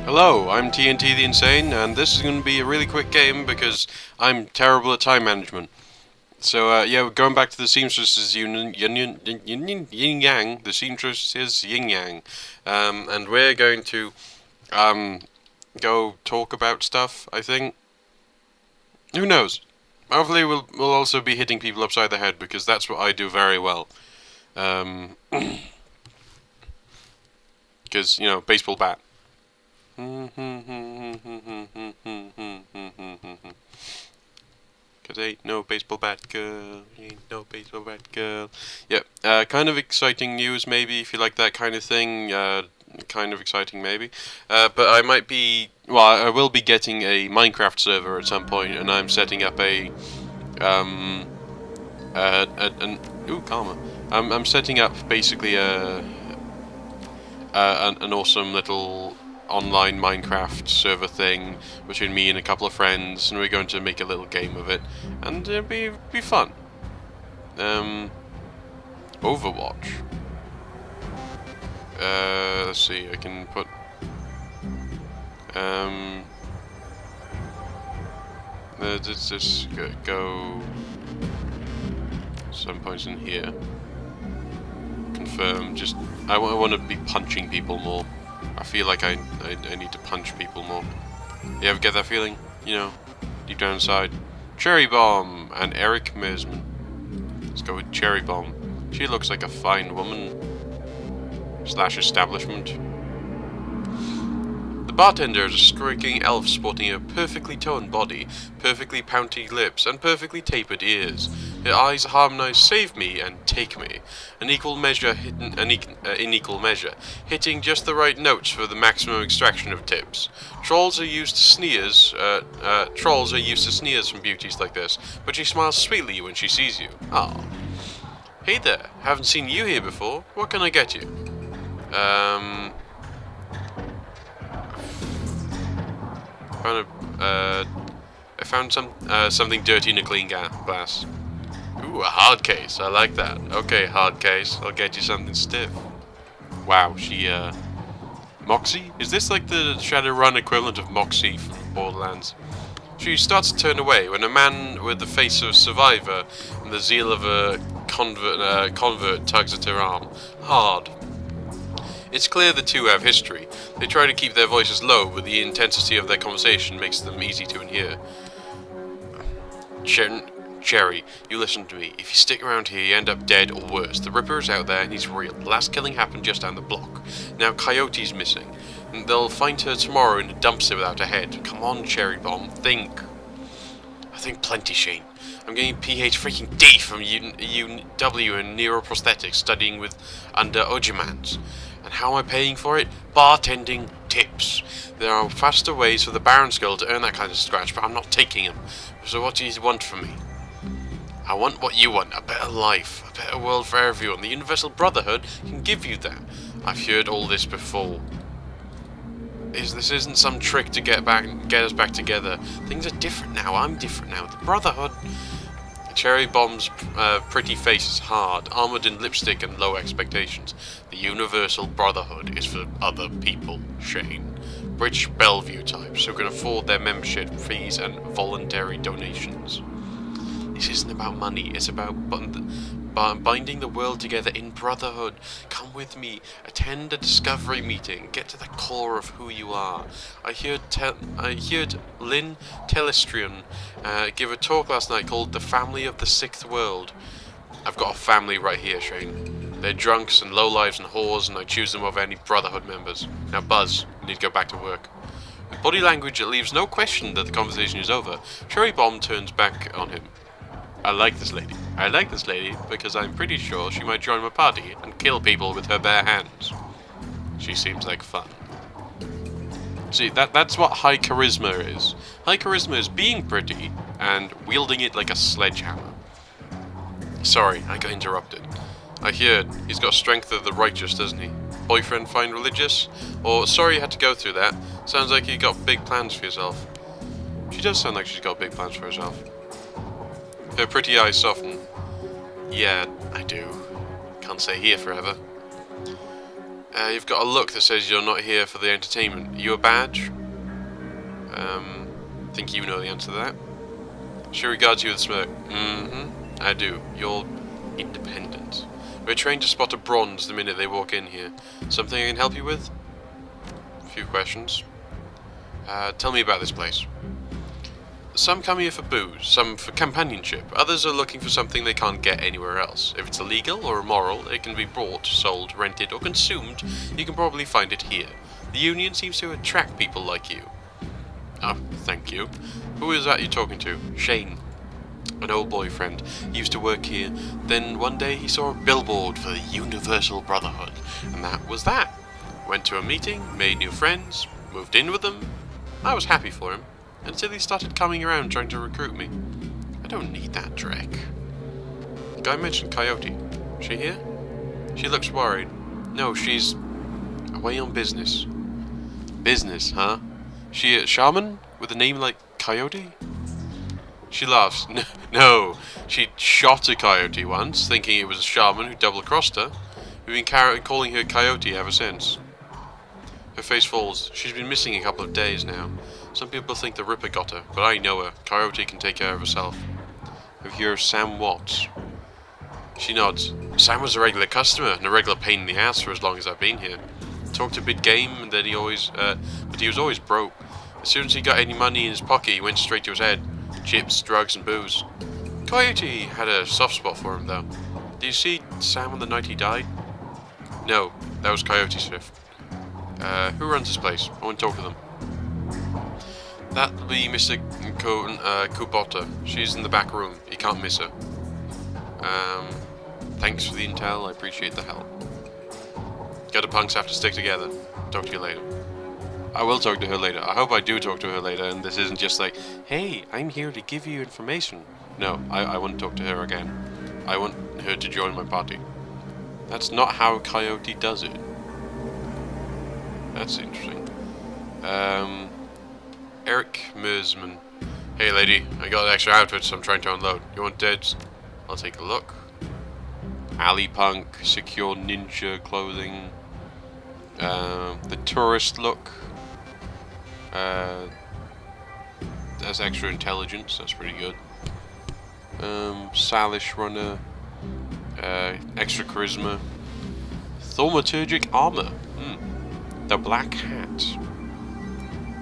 Hello, I'm TNT the Insane, and this is going to be a really quick game because I'm terrible at time management. So, yeah, we're going back to the Seamstresses Yin Yang, the Seamstresses Yin Yang, and we're going to um, go talk about stuff, I think. Who knows? Hopefully we'll also be hitting people upside the head because that's what I do very well. Because, baseball bat. Cause ain't no baseball bat girl, ain't no baseball bat girl. Yep, kind of exciting news maybe if you like that kind of thing. Kind of exciting maybe. But I might be, well, I will be getting a Minecraft server at some point, and I'm setting up ooh, karma. I'm setting up basically an awesome little online Minecraft server thing between me and a couple of friends, and we're going to make a little game of it, and it'll be fun. Overwatch. Let's see. I can put let's just go some points in here. Confirm. Just I want to be punching people more. I feel like I need to punch people more. You ever get that feeling? Deep down inside. Cherry Bomb and Eric Mersman. Let's go with Cherry Bomb. She looks like a fine woman. / establishment. The bartender is a striking elf sporting a perfectly toned body, perfectly pouty lips, and perfectly tapered ears. Her eyes harmonize "save me" and "take me," in equal measure, hitting just the right notes for the maximum extraction of tips. Trolls are used to sneers from beauties like this, but she smiles sweetly when she sees you. Ah. Hey there, haven't seen you here before. What can I get you? I found something dirty in a clean glass. Ooh, a hard case. I like that. Okay, hard case. I'll get you something stiff. Wow, she, Moxie? Is this like the Shadowrun equivalent of Moxie from Borderlands? She starts to turn away when a man with the face of a survivor and the zeal of a convert tugs at her arm. Hard. It's clear the two have history. They try to keep their voices low, but the intensity of their conversation makes them easy to hear. Cherry, you listen to me. If you stick around here, you end up dead or worse. The Ripper is out there and he's real. The last killing happened just down the block. Now Coyote's missing. And they'll find her tomorrow in a dumpster without a head. Come on, Cherry Bomb, think. I think plenty, Shane. I'm getting PH freaking D from UW in neuroprosthetics, studying with under Ojimans. And how am I paying for it? Bartending tips. There are faster ways for the Baron's girl to earn that kind of scratch, but I'm not taking them. So what do you want from me? I want what you want, a better life, a better world for everyone. The Universal Brotherhood can give you that. I've heard all this before. This isn't some trick to get us back together. Things are different now. I'm different now. The Brotherhood. Cherry Bomb's pretty face is hard, armored in lipstick and low expectations. The Universal Brotherhood is for other people, Shane. Rich Bellevue types who can afford their membership fees and voluntary donations. This isn't about money, it's about binding the world together in brotherhood. Come with me, attend a discovery meeting, get to the core of who you are. I heard Lynn Telestrian give a talk last night called The Family of the Sixth World. I've got a family right here, Shane. They're drunks and lowlives and whores, and I choose them over any brotherhood members. Now Buzz, you need to go back to work. With body language that leaves no question that the conversation is over, Cherry Bomb turns back on him. I like this lady. I like this lady because I'm pretty sure she might join my party and kill people with her bare hands. She seems like fun. See, that's what high charisma is. High charisma is being pretty and wielding it like a sledgehammer. Sorry, I got interrupted. I heard he's got strength of the righteous, doesn't he? Boyfriend find religious? Or sorry you had to go through that. Sounds like you got big plans for yourself. She does sound like she's got big plans for herself. Her pretty eyes soften. Yeah, I do. Can't stay here forever. You've got a look that says you're not here for the entertainment. Are you a badge? Think you know the answer to that. She regards you with a smirk. I do. You're independent. We're trained to spot a bronze the minute they walk in here. Something I can help you with? A few questions. Tell me about this place. Some come here for booze, some for companionship. Others are looking for something they can't get anywhere else. If it's illegal or immoral, it can be bought, sold, rented, or consumed. You can probably find it here. The Union seems to attract people like you. Oh, thank you. Who is that you're talking to? Shane. An old boyfriend. He used to work here. Then one day he saw a billboard for the Universal Brotherhood. And that was that. Went to a meeting, made new friends, moved in with them. I was happy for him. Until he started coming around trying to recruit me. I don't need that dreck. The guy mentioned Coyote. She here? She looks worried. No, she's away on business. Business, huh? She a shaman with a name like Coyote? She laughs. No, she shot a coyote once, thinking it was a shaman who double-crossed her. We've been calling her Coyote ever since. Her face falls. She's been missing a couple of days now. Some people think the Ripper got her, but I know her. Coyote can take care of herself. Have you heard of Sam Watts? She nods. Sam was a regular customer and a regular pain in the ass for as long as I've been here. Talked a big game, and then but he was always broke. As soon as he got any money in his pocket, he went straight to his head. Chips, drugs, and booze. Coyote had a soft spot for him, though. Did you see Sam on the night he died? No, that was Coyote's shift. Who runs this place? I want to talk to them. That'll be Mr. Kubota. She's in the back room. You can't miss her. Thanks for the intel. I appreciate the help. Gutter punks have to stick together. Talk to you later. I will talk to her later. I hope I do talk to her later, and this isn't just like, hey, I'm here to give you information. No, I want to talk to her again. I want her to join my party. That's not how Coyote does it. That's interesting. Eric Mersman. Hey lady, I got extra outfits I'm trying to unload. You want deads? I'll take a look. Alley punk, secure ninja clothing. The tourist look. That's extra intelligence, that's pretty good. Salish runner. Extra charisma. Thaumaturgic armor. The black hat.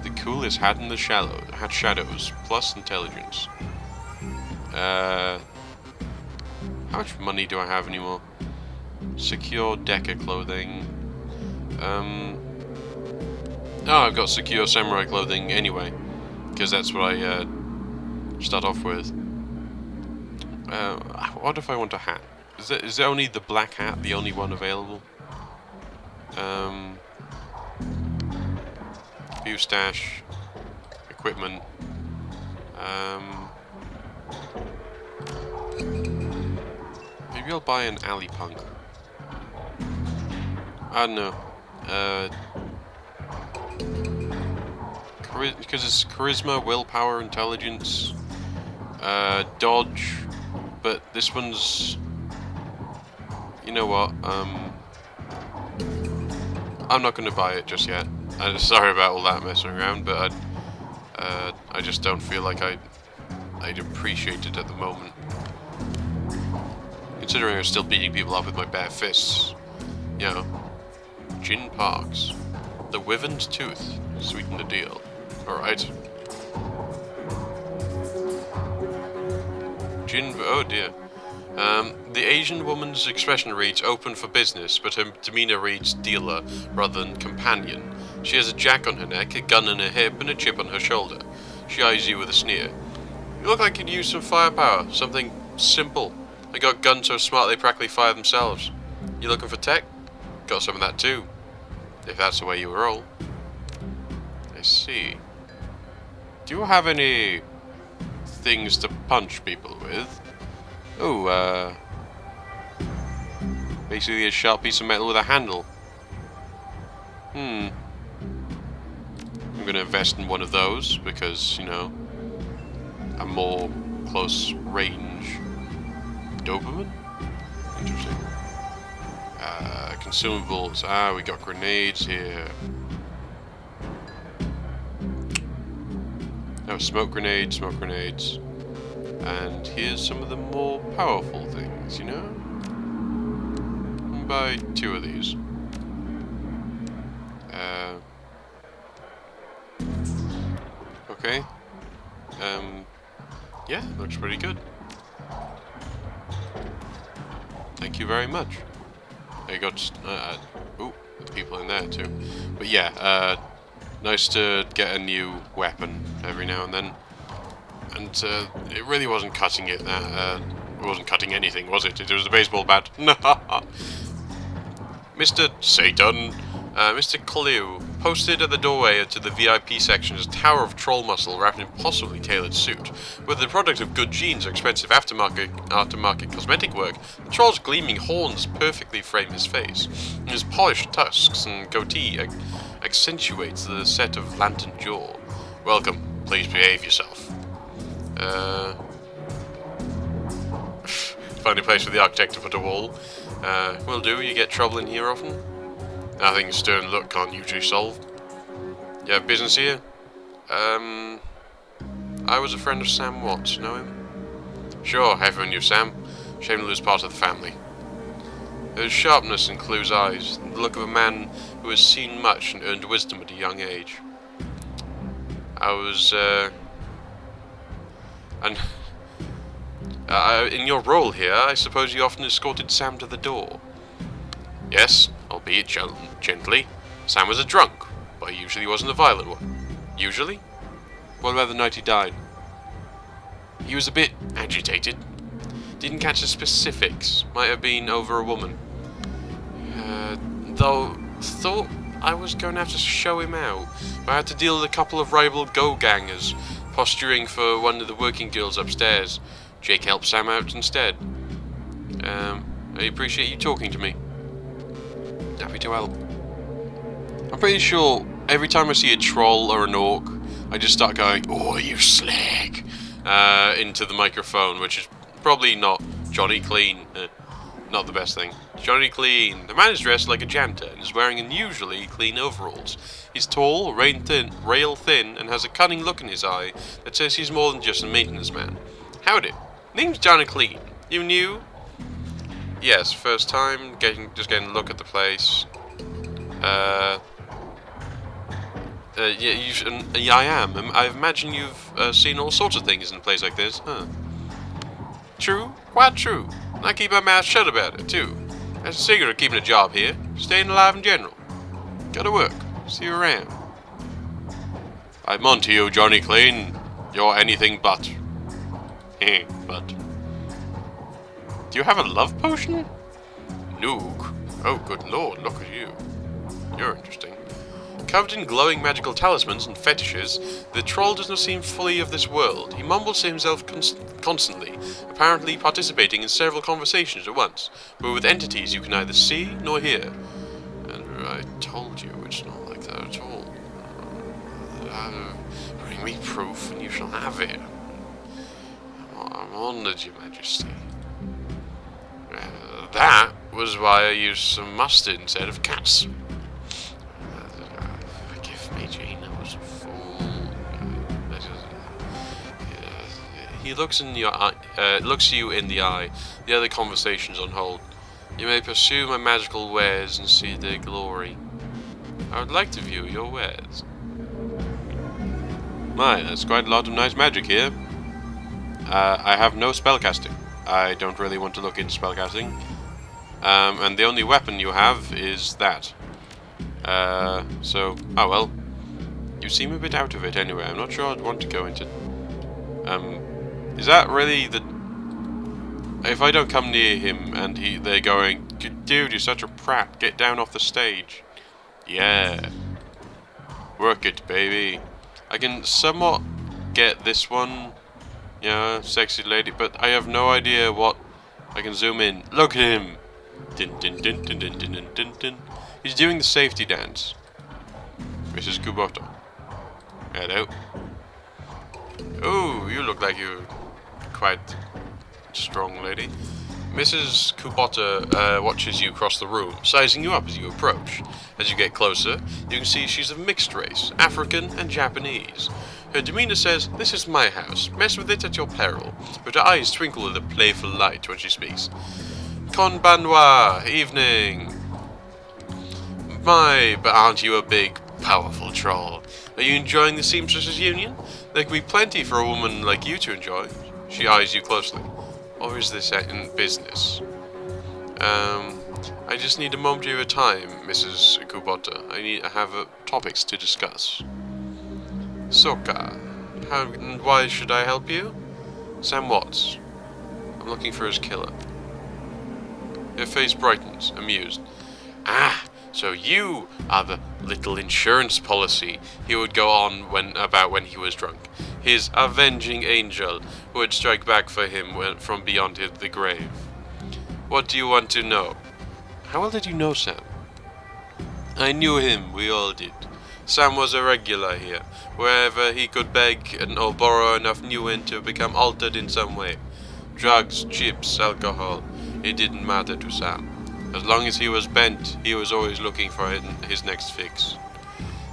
The coolest hat in the shadows, plus intelligence. How much money do I have anymore? Secure Decker clothing. Oh, I've got secure samurai clothing anyway, because that's what I start off with. What if I want a hat? Is there only the black hat the only one available? View stash, equipment. Maybe I'll buy an alley punk. I don't know. Because it's charisma, willpower, intelligence, dodge. But this one's, you know what? I'm not going to buy it just yet. I'm sorry about all that messing around, but I just don't feel like I'd appreciate it at the moment. Considering I'm still beating people up with my bare fists. You know. Gin Parks. The Wyvern's Tooth. Sweeten the deal. Alright. Oh dear. The Asian woman's expression reads open for business, but her demeanor reads dealer rather than companion. She has a jack on her neck, a gun on her hip, and a chip on her shoulder. She eyes you with a sneer. You look like you'd use some firepower, something simple. They got guns so smart they practically fire themselves. You looking for tech? Got some of that too. If that's the way you roll. I see. Do you have any things to punch people with? Oh, basically a sharp piece of metal with a handle. I'm gonna invest in one of those because, you know, a more close range dopamine? Interesting. Consumables. We got grenades here. Oh, smoke grenades. And here's some of the more powerful things, you know? I'll buy 2 of these. Okay. Yeah, looks pretty good. Thank you very much. I got, ooh, there's people in there too. But yeah, nice to get a new weapon every now and then. And it really wasn't cutting it. It wasn't cutting anything, was it? It was a baseball bat. Mr. Satan, Mr. Clue, posted at the doorway to the VIP section is a tower of troll muscle wrapped in an impossibly tailored suit. Whether the product of good genes or expensive aftermarket cosmetic work, the troll's gleaming horns perfectly frame his face. And his polished tusks and goatee accentuates the set of lantern jaw. Welcome. Please behave yourself. Find a place for the architect to put a wall. Will do. You get trouble in here often? Nothing a stern look can't usually solve. You have business here? I was a friend of Sam Watts. Know him? Sure, everyone knew Sam. Shame to lose part of the family. There was sharpness in Clue's eyes, the look of a man who has seen much and earned wisdom at a young age. In your role here, I suppose you often escorted Sam to the door. Yes, albeit gently. Sam was a drunk, but he usually wasn't a violent one. Usually? What about the night he died? He was a bit agitated. Didn't catch the specifics. Might have been over a woman. Though, thought I was going to have to show him out. I had to deal with a couple of rival go-gangers, posturing for one of the working girls upstairs. Jake helped Sam out instead. I appreciate you talking to me. Happy to help. I'm pretty sure every time I see a troll or an orc, I just start going, "Oh, you slag," into the microphone, which is probably not Johnny Clean. Not the best thing. Johnny Clean. The man is dressed like a janitor and is wearing unusually clean overalls. He's tall, rail thin, and has a cunning look in his eye that says he's more than just a maintenance man. Howdy. Name's Johnny Clean. You new? Yes, first time. Just getting a look at the place. Yeah, I am. I imagine you've seen all sorts of things in a place like this, huh? True, quite true. And I keep my mouth shut about it, too. That's the secret of keeping a job here. Staying alive in general. Gotta work. See you around. I'm on to you, Johnny Clean. You're anything but. But. Do you have a love potion? Nook. Oh, good lord, look at you. You're interesting. Covered in glowing magical talismans and fetishes, the troll does not seem fully of this world. He mumbles to himself constantly, apparently participating in several conversations at once, but with entities you can neither see nor hear. And I told you it's not like that at all. Bring me proof and you shall have it. I'm honoured, Your Majesty. That was why I used some mustard instead of cats. Forgive me, Jane, I was a fool. He looks in your eye, looks you in the eye. The other conversation's on hold. You may pursue my magical wares and see their glory. I would like to view your wares. My, that's quite a lot of nice magic here. I have no spellcasting. I don't really want to look into spellcasting. And the only weapon you have is that. Oh well. You seem a bit out of it anyway. I'm not sure I'd want to go into... is that really the... If I don't come near him and they're going, "Dude, you're such a prat, get down off the stage." Yeah. Work it, baby. I can somewhat get this one, yeah, sexy lady, but I have no idea what I can zoom in. Look at him. Din, din, din, din, din, din, din, din, din. He's doing the safety dance. Mrs. Kuboto. Hello. Oh, you look like you're quite strong lady. Mrs. Kubota watches you across the room, sizing you up as you approach. As you get closer, you can see she's of mixed race, African and Japanese. Her demeanor says, "This is my house, mess with it at your peril," but her eyes twinkle with a playful light when she speaks. "Konbanwa, evening." "My, but aren't you a big, powerful troll? Are you enjoying the Seamstresses Union? There could be plenty for a woman like you to enjoy." She eyes you closely. "Or is this in business?" I just need a moment of your time, Mrs. Kubota. I have topics to discuss." "Soka, how and why should I help you?" "Sam Watts. I'm looking for his killer." Her face brightens, amused. "Ah, so you are the little insurance policy he would go on about when he was drunk. His avenging angel who would strike back for him from beyond the grave. What do you want to know?" "How well did you know Sam?" "I knew him, we all did. Sam was a regular here, wherever he could beg or borrow enough new yen to become altered in some way. Drugs, chips, alcohol, it didn't matter to Sam. As long as he was bent, he was always looking for his next fix.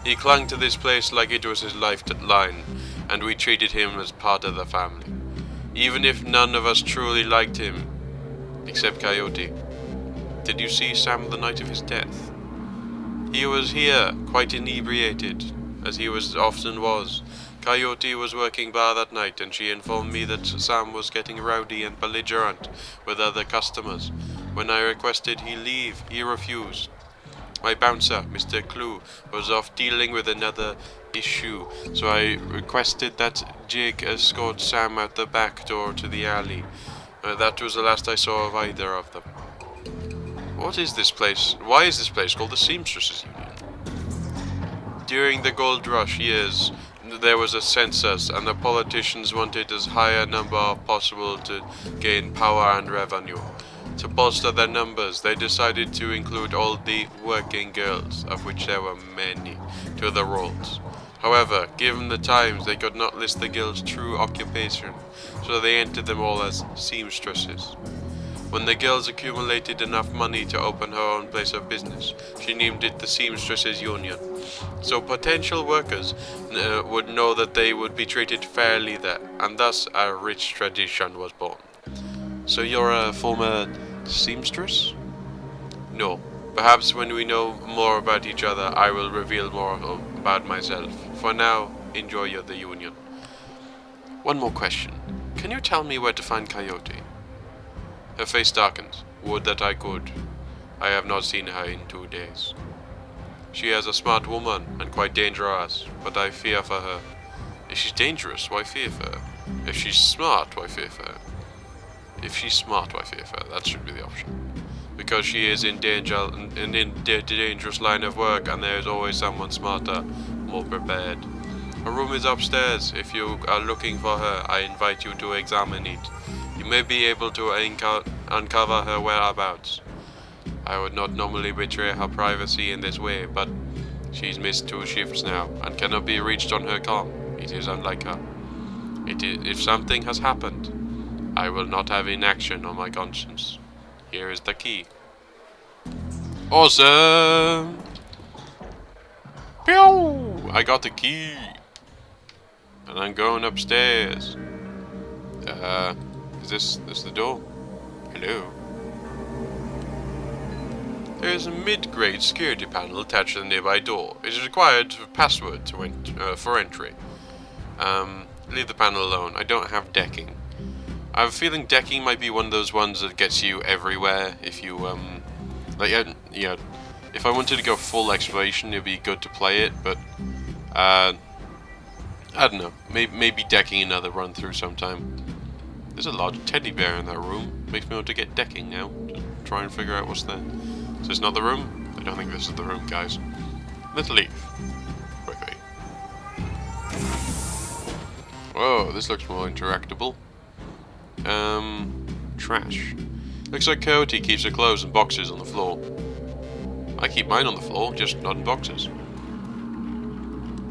He clung to this place like it was his lifeline, and we treated him as part of the family. Even if none of us truly liked him, except Coyote." "Did you see Sam the night of his death?" "He was here, quite inebriated, as he often was. Coyote was working bar that night, and she informed me that Sam was getting rowdy and belligerent with other customers. When I requested he leave, he refused. My bouncer, Mr. Clue, was off dealing with another issue, so I requested that Jake escort Sam out the back door to the alley. That was the last I saw of either of them." "What is this place? Why is this place called the Seamstresses Union?" "During the gold rush years, there was a census, and the politicians wanted as high a number as possible to gain power and revenue. To bolster their numbers, they decided to include all the working girls, of which there were many, to the rolls. However, given the times, they could not list the girls' true occupation, so they entered them all as seamstresses. When the girls accumulated enough money to open her own place of business, she named it the Seamstresses Union, so potential workers would know that they would be treated fairly there, and thus a rich tradition was born." "So you're a former seamstress?" "No. Perhaps when we know more about each other, I will reveal more about myself. For now, enjoy the union." "One more question. Can you tell me where to find Coyote?" Her face darkens. "Would that I could. I have not seen her in 2 days. She is a smart woman and quite dangerous, but I fear for her." "If she's dangerous, why fear for her? If she's smart, why fear for her?" "If she's smart, why fear for her? That should be the option. Because she is in danger and in a dangerous line of work, and there is always someone smarter, more prepared. Her room is upstairs. If you are looking for her, I invite you to examine it. You may be able to uncover her whereabouts. I would not normally betray her privacy in this way, but she's missed 2 shifts now, and cannot be reached on her comm. It is unlike her. If something has happened, I will not have inaction on my conscience. Here is the key." "Awesome! Pew! I got the key. And I'm going upstairs. Is this the door? Hello?" There is a mid-grade security panel attached to the nearby door. It is required for password for entry. Leave the panel alone. I don't have decking. I have a feeling decking might be one of those ones that gets you everywhere. If you if I wanted to go full exploration, it'd be good to play it. But I don't know. Maybe decking another run through sometime. There's a large teddy bear in that room. Makes me want to get decking now. Just try and figure out what's there. Is this not the room? I don't think this is the room, guys. Let's leave. Quickly. Whoa, this looks more interactable. Trash. Looks like Coyote keeps her clothes in boxes on the floor. I keep mine on the floor, just not in boxes.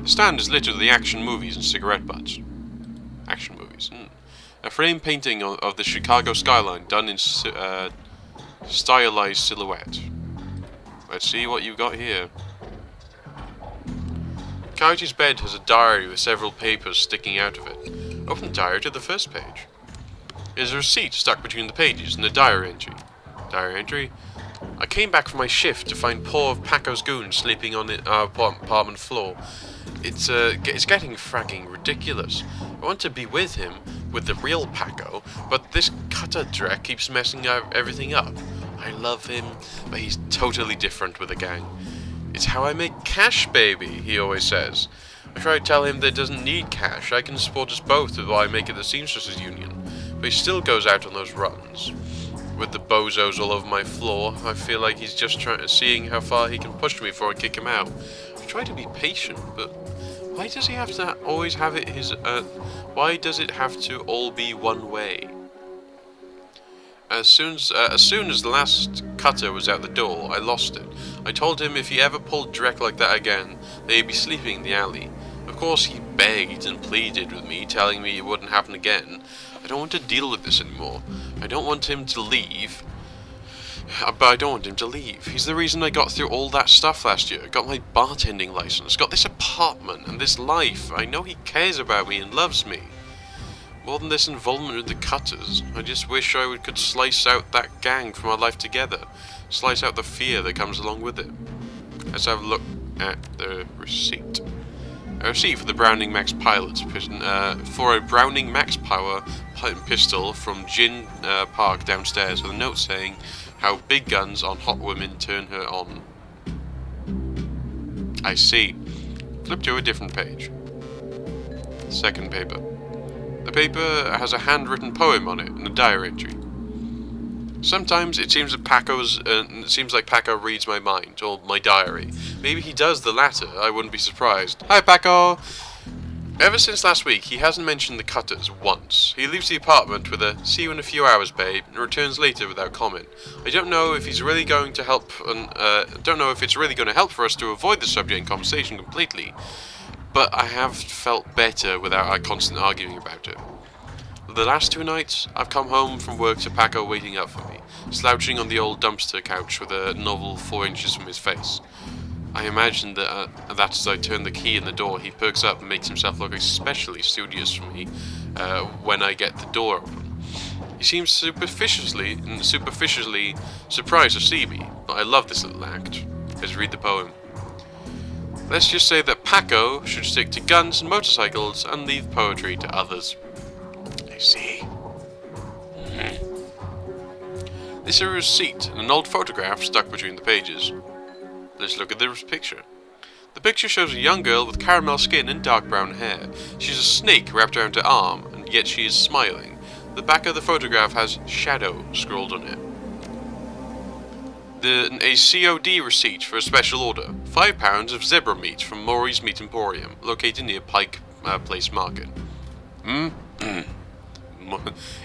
The stand is littered with the action movies and cigarette butts. Action movies. A frame painting of the Chicago skyline done in stylized silhouette. Let's see what you got here. Coyote's bed has a diary with several papers sticking out of it. Open the diary to the first page. There's a receipt stuck between the pages and a diary entry. Diary entry. I came back from my shift to find poor Paco's goon sleeping on our apartment floor. It's getting fragging ridiculous. I want to be with him, with the real Paco, but this cutter dreck keeps messing everything up. I love him, but he's totally different with a gang. It's how I make cash, baby, he always says. I try to tell him that he doesn't need cash. I can support us both with what I make at the Seamstresses Union. But he still goes out on those runs. With the bozos all over my floor, I feel like he's just seeing how far he can push me before I kick him out. I try to be patient, but why does he have to always have it why does it have to all be one way? As soon as the last cutter was out the door, I lost it. I told him if he ever pulled direct like that again, that he'd be sleeping in the alley. Of course, he begged and pleaded with me, telling me it wouldn't happen again. I don't want to deal with this anymore. I don't want him to leave. But I don't want him to leave. He's the reason I got through all that stuff last year. Got my bartending license, got this apartment and this life. I know he cares about me and loves me. More than this involvement with the cutters, I just wish I could slice out that gang from our life together. Slice out the fear that comes along with it. Let's have a look at the receipt. A receipt for the Browning Max Pilot for a Browning Max Power pistol from Gin Park downstairs with a note saying how big guns on hot women turn her on. I see. Flip to a different page. Second paper. The paper has a handwritten poem on it and a diary entry. Sometimes it seems like Paco reads my mind, or my diary. Maybe he does the latter, I wouldn't be surprised. Hi Paco! Ever since last week, he hasn't mentioned the cutters once. He leaves the apartment with a "see you in a few hours, babe," and returns later without comment. I don't know if he's really going to help, don't know if it's really going to help for us to avoid the subject in conversation completely. But I have felt better without our constant arguing about it. The last 2 nights, I've come home from work to Paco waiting up for me, slouching on the old dumpster couch with a novel 4 inches from his face. I imagine that as I turn the key in the door, he perks up and makes himself look especially studious for me when I get the door open. He seems superficially surprised to see me, but I love this little act. Let's read the poem. Let's just say that Paco should stick to guns and motorcycles and leave poetry to others. I see. This is a receipt and an old photograph stuck between the pages. Let's look at this picture. The picture shows a young girl with caramel skin and dark brown hair. She's a snake wrapped around her arm, and yet she is smiling. The back of the photograph has "Shadow" scrawled on it. A COD receipt for a special order. 5 pounds of zebra meat from Maury's Meat Emporium, located near Pike Place Market.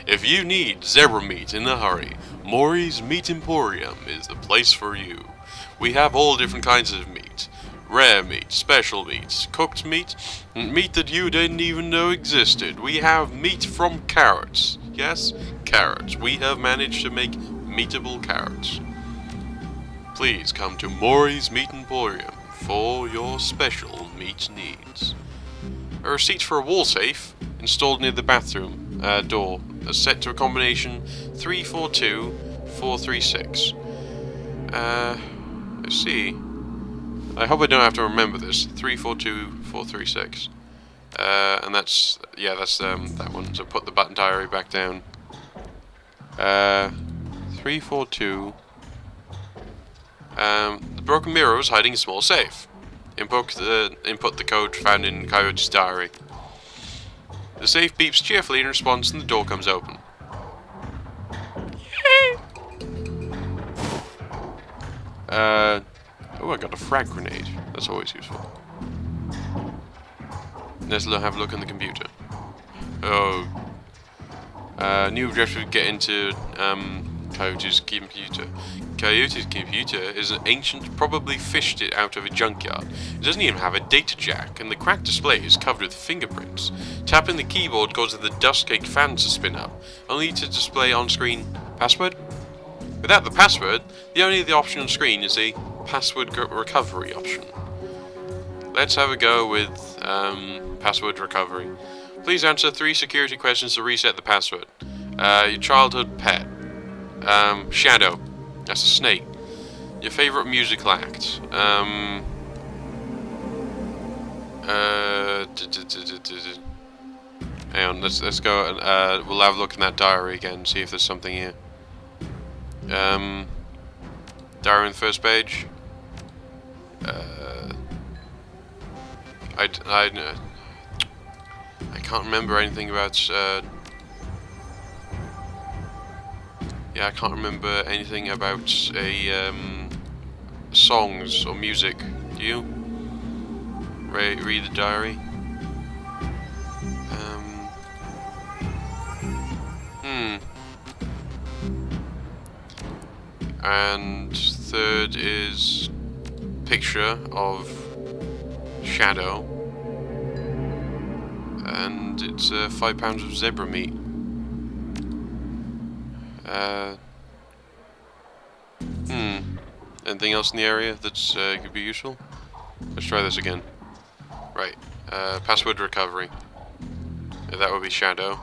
If you need zebra meat in a hurry, Maury's Meat Emporium is the place for you. We have all different kinds of meat. Rare meat, special meat, cooked meat, and meat that you didn't even know existed. We have meat from carrots. Yes, carrots. We have managed to make meatable carrots. Please come to Maury's Meat Emporium for your special meat needs. A receipt for a wall safe installed near the bathroom door, set to a combination 342436. Let's see. I hope I don't have to remember this. 342436. And that's that one. So put the button diary back down. 342. The broken mirror was hiding a small safe. Input the code found in Coyote's diary. The safe beeps cheerfully in response and the door comes open. Oh, I got a frag grenade. That's always useful. Let's have a look on the computer. Oh. New objective to get into Coyote's computer. Coyote's computer is an ancient, probably fished it out of a junkyard. It doesn't even have a data jack, and the cracked display is covered with fingerprints. Tapping the keyboard causes the dust-caked fan to spin up, only to display on-screen password. Without the password, the only option on screen is a password recovery option. Let's have a go with password recovery. Please answer 3 security questions to reset the password. Your childhood pet. Shadow. That's a snake. Your favorite musical act. Hang on, let's go and we'll have a look in that diary again, see if there's something here. Diary on the first page. I can't remember anything about. Yeah, I can't remember anything about songs or music. Do you? Read the diary. And third is picture of Shadow, and it's 5 pounds of zebra meat. Anything else in the area that's could be useful? Let's try this again. Right, password recovery. That would be Shadow.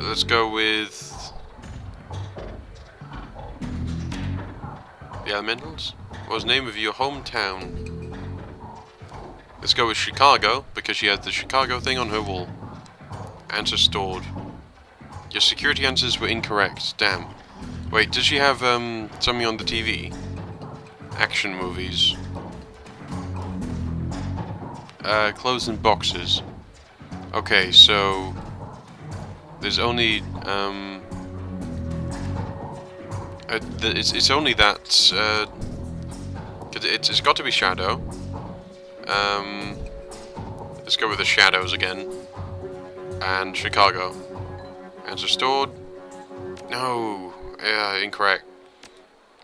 Let's go with the Elementals. What was the name of your hometown? Let's go with Chicago, because she had the Chicago thing on her wall. Answer stored. Your security answers were incorrect. Damn. Wait, does she have something on the TV? Action movies. Clothes and boxes. Okay, so there's only it's only that it's got to be Shadow. Let's go with the Shadows again. And Chicago. Answer stored. No. Incorrect.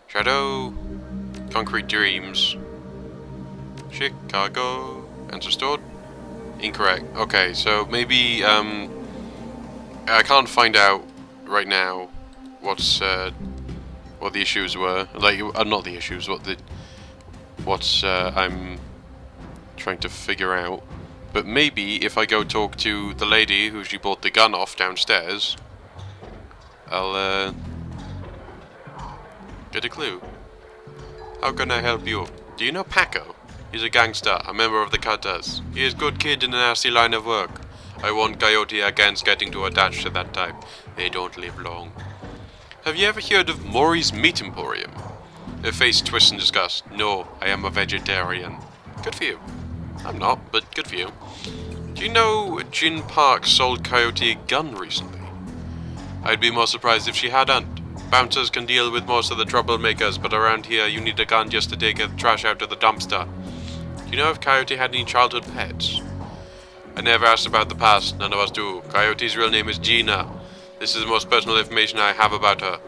Shadow. Concrete Dreams. Chicago. Answer stored. Incorrect. Okay, so maybe I can't find out right now what the issues were. Like, not the issues. What I'm trying to figure out. But maybe if I go talk to the lady who she bought the gun off downstairs, I'll get a clue. How can I help you? Do you know Paco? He's a gangster, a member of the Cartels. He is a good kid in a nasty line of work. I warned Coyote against getting too attached to that type. They don't live long. Have you ever heard of Maury's Meat Emporium? Her face twists in disgust. No, I am a vegetarian. Good for you. I'm not, but good for you. Do you know Jin Park sold Coyote a gun recently? I'd be more surprised if she hadn't. Bouncers can deal with most of the troublemakers, but around here you need a gun just to take the trash out of the dumpster. Do you know if Coyote had any childhood pets? I never asked about the past, none of us do. Coyote's real name is Gina. This is the most personal information I have about her.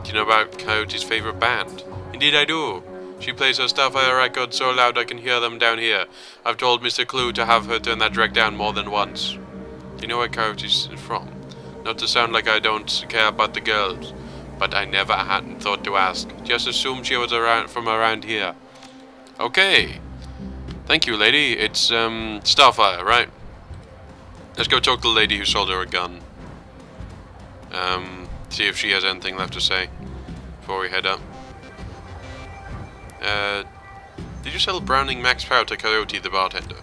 Do you know about Coyote's favorite band? Indeed I do. She plays her Starfire records so loud I can hear them down here. I've told Mr. Clue to have her turn that direct down more than once. Do you know where Coyote's from? Not to sound like I don't care about the girls, but I never hadn't thought to ask. Just assumed she was from around here. Okay. Thank you, lady. It's, Starfire, right? Let's go talk to the lady who sold her a gun. See if she has anything left to say before we head up. Did you sell Browning Max Power to Coyote the bartender?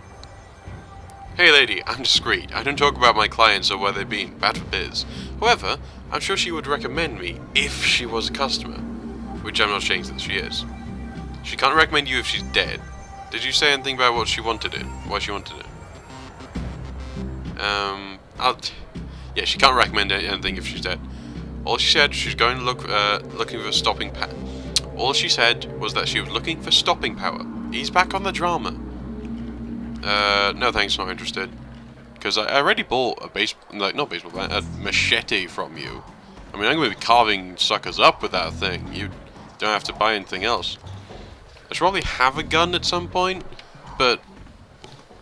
Hey lady, I'm discreet. I don't talk about my clients or where they've been. Bad for biz. However, I'm sure she would recommend me if she was a customer. Which I'm not saying that she is. She can't recommend you if she's dead. Did you say anything about what she wanted it? Why she wanted it? Yeah, she can't recommend anything if she's dead. All she said, she's going to looking for stopping power. All she said was that she was looking for stopping power. He's back on the drama. No thanks, not interested. Because I already bought a not baseball bat, a machete from you. I mean, I'm going to be carving suckers up with that thing. You don't have to buy anything else. I should probably have a gun at some point, but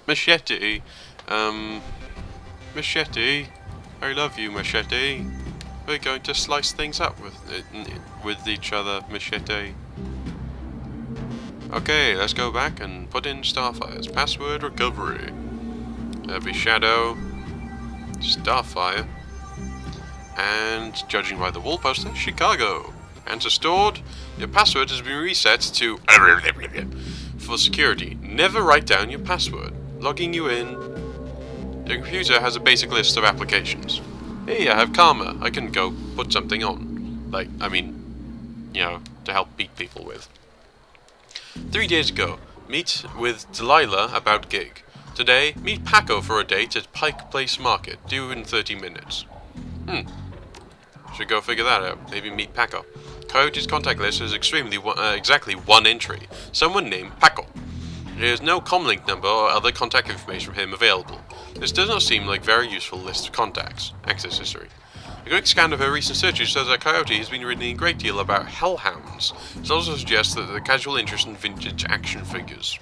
machete, machete, I love you, machete. We're going to slice things up with each other, machete. Okay, let's go back and put in Starfire's password recovery. Heavy Shadow, Starfire, and judging by the wall poster, Chicago. Answer stored. Your password has been reset to for security. Never write down your password. Logging you in. Your computer has a basic list of applications. Hey, I have karma. I can go put something on. Like, I mean, you know, to help beat people with. 3 days ago, meet with Delilah about gig. Today, meet Paco for a date at Pike Place Market, due in 30 minutes. Should go figure that out. Maybe meet Paco. Coyote's contact list is exactly one entry. Someone named Paco. There is no comlink number or other contact information from him available. This does not seem like a very useful list of contacts. Access history. A quick scan of her recent searches shows that Coyote has been reading a great deal about hellhounds. It also suggests that the casual interest in vintage action figures.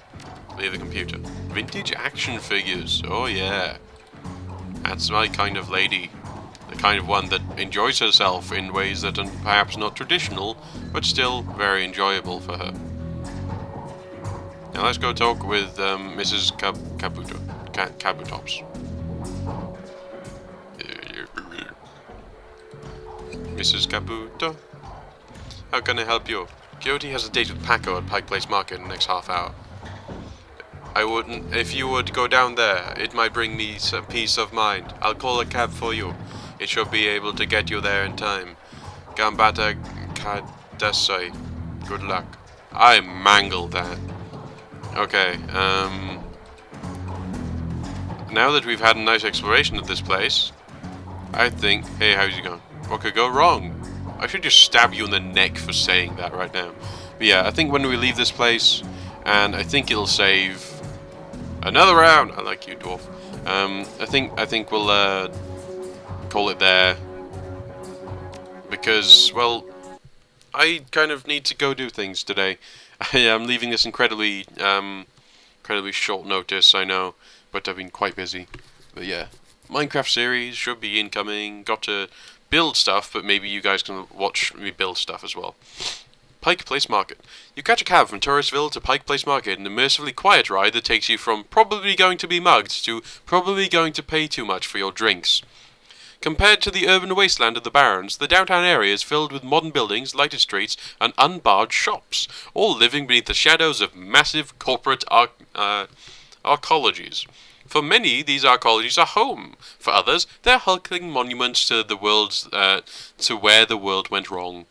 Leave the computer. Vintage action figures. Oh yeah. That's my kind of lady. The kind of one that enjoys herself in ways that are perhaps not traditional, but still very enjoyable for her. Now let's go talk with Mrs. Kabutops. Mrs. Caputo? How can I help you? Coyote has a date with Paco at Pike Place Market in the next half hour. I wouldn't... If you would go down there, it might bring me some peace of mind. I'll call a cab for you. It should be able to get you there in time. Gambata Kadasai. Good luck. I mangled that. Okay, now that we've had a nice exploration of this place, I think... Hey, how's it going? What could go wrong? I should just stab you in the neck for saying that right now. But yeah, I think when we leave this place, and I think it'll save another round. I like you, dwarf. I think we'll call it there, because, well, I kind of need to go do things today. I'm leaving this incredibly short notice, I know, but I've been quite busy. But yeah, Minecraft series should be incoming. Got to build stuff, but maybe you guys can watch me build stuff as well. Pike Place Market. You catch a cab from Touristville to Pike Place Market, an immersively quiet ride that takes you from probably going to be mugged to probably going to pay too much for your drinks. Compared to the urban wasteland of the Barrens, the downtown area is filled with modern buildings, lighted streets, and unbarred shops, all living beneath the shadows of massive corporate arcologies. For many, these arcologies are home. For others, they're hulking monuments to the world's, to where the world went wrong.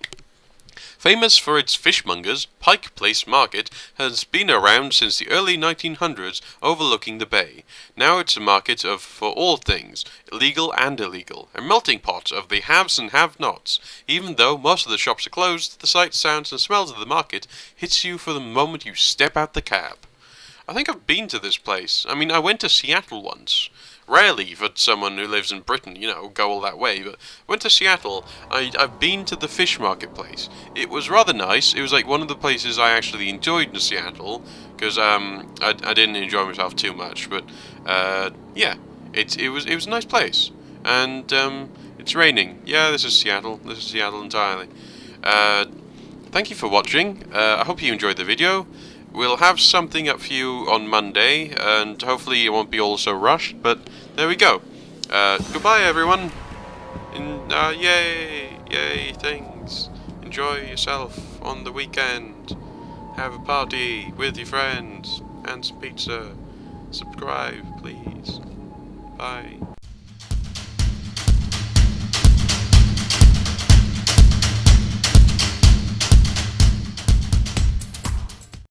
Famous for its fishmongers, Pike Place Market has been around since the early 1900s, overlooking the bay. Now it's a market for all things, legal and illegal, a melting pot of the haves and have-nots. Even though most of the shops are closed, the sights, sounds and smells of the market hits you for the moment you step out the cab. I think I've been to this place. I mean, I went to Seattle once. Rarely for someone who lives in Britain, you know, go all that way, but went to Seattle. I've been to the fish marketplace. It was rather nice. It was like one of the places I actually enjoyed in Seattle, because I didn't enjoy myself too much, but yeah, it was a nice place. And it's raining. Yeah, this is Seattle. This is Seattle entirely. Thank you for watching. I hope you enjoyed the video. We'll have something up for you on Monday, and hopefully it won't be all so rushed, but there we go. Goodbye, everyone. Yay, things. Enjoy yourself on the weekend. Have a party with your friends, and some pizza. Subscribe, please. Bye.